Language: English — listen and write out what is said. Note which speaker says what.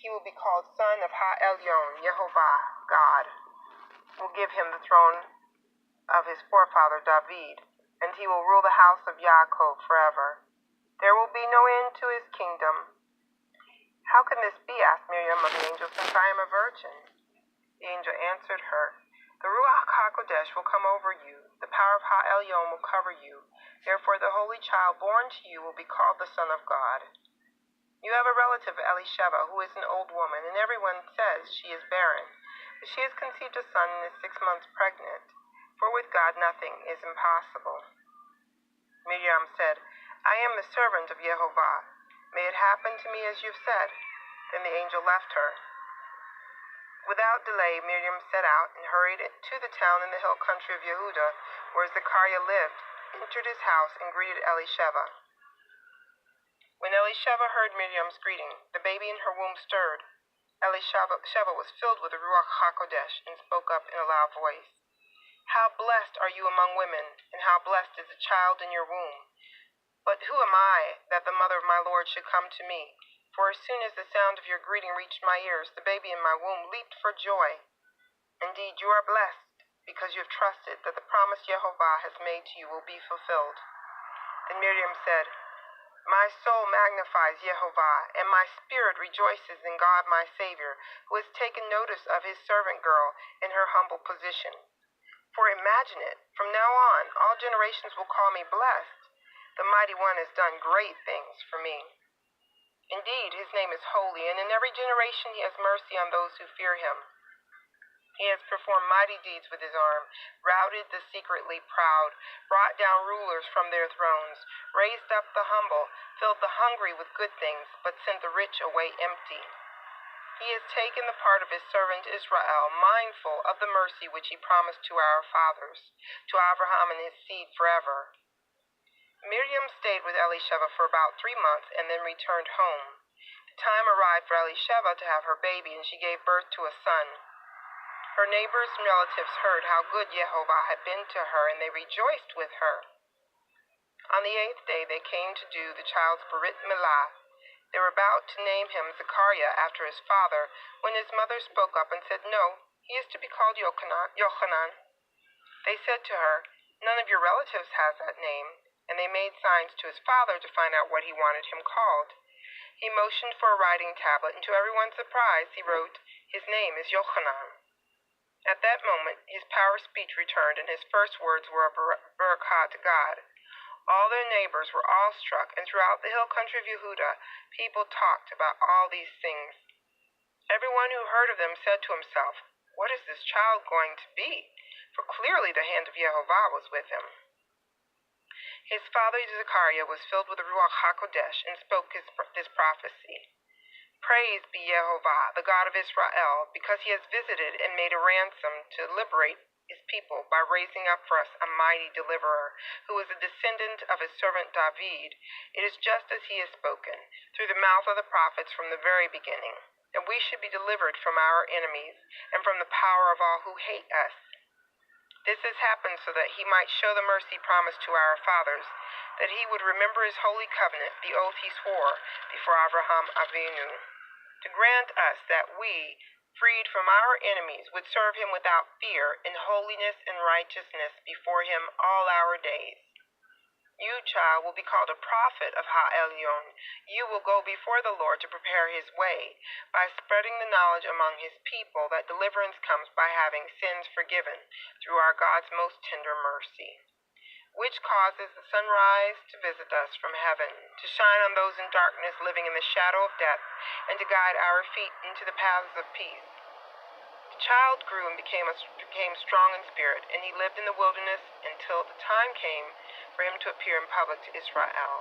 Speaker 1: He will be called son of Ha-Elyon, Yehovah, God, will give him the throne of his forefather David, and he will rule the house of Yaakov forever. There will be no end to his kingdom. How can this be? Asked Miriam of the angel, since I am a virgin. The angel answered her, The Ruach HaKodesh will come over you. The power of Ha-Elyon will cover you. Therefore the holy child born to you will be called the Son of God. You have a relative, Elisheva, who is an old woman, and everyone says she is barren. But she has conceived a son and is 6 months pregnant. For with God nothing is impossible. Miriam said, I am the servant of Yehovah. May it happen to me as you've said. Then the angel left her. Without delay, Miriam set out and hurried to the town in the hill country of Yehuda, where Zechariah lived, entered his house, and greeted Elisheva. When Elisheva heard Miriam's greeting, the baby in her womb stirred. Elisheva was filled with the Ruach HaKodesh and spoke up in a loud voice. How blessed are you among women, and how blessed is the child in your womb. But who am I, that the mother of my Lord should come to me? For as soon as the sound of your greeting reached my ears, the baby in my womb leaped for joy. Indeed, you are blessed, because you have trusted that the promise Yehovah has made to you will be fulfilled. Then Miriam said, My soul magnifies Yehovah, and my spirit rejoices in God my Savior, who has taken notice of his servant girl in her humble position. For imagine it, from now on, all generations will call me blessed. The Mighty One has done great things for me. Indeed, his name is holy, and in every generation he has mercy on those who fear him. He has performed mighty deeds with his arm, routed the secretly proud, brought down rulers from their thrones, raised up the humble, filled the hungry with good things, but sent the rich away empty. He has taken the part of his servant Israel, mindful of the mercy which he promised to our fathers, to Abraham and his seed forever. Miriam stayed with Elisheva for about 3 months and then returned home. The time arrived for Elisheva to have her baby, and she gave birth to a son. Her neighbors and relatives heard how good Yehovah had been to her, and they rejoiced with her. On the 8th day they came to do the child's Brit Milah. They were about to name him Zechariah after his father, when his mother spoke up and said, No, he is to be called Yochanan. They said to her, None of your relatives has that name, and they made signs to his father to find out what he wanted him called. He motioned for a writing tablet, and to everyone's surprise he wrote, His name is Yochanan. At that moment, his power of speech returned, and his first words were a barakah to God. All their neighbors were awestruck, and throughout the hill country of Yehuda, people talked about all these things. Everyone who heard of them said to himself, What is this child going to be? For clearly the hand of Yehovah was with him. His father Zechariah was filled with the Ruach HaKodesh and spoke this prophecy. Praise be Yehovah, the God of Israel, because he has visited and made a ransom to liberate his people by raising up for us a mighty deliverer, who is a descendant of his servant David. It is just as he has spoken, through the mouth of the prophets from the very beginning, that we should be delivered from our enemies and from the power of all who hate us. This has happened so that he might show the mercy promised to our fathers, that he would remember his holy covenant, the oath he swore before Abraham Avinu, to grant us that we, freed from our enemies, would serve him without fear in holiness and righteousness before him all our days. You, child, will be called a prophet of Ha-Elyon. You will go before the Lord to prepare his way, by spreading the knowledge among his people that deliverance comes by having sins forgiven through our God's most tender mercy, which causes the sunrise to visit us from heaven, to shine on those in darkness living in the shadow of death, and to guide our feet into the paths of peace. The child grew and became strong in spirit, and he lived in the wilderness until the time came for him to appear in public to Israel.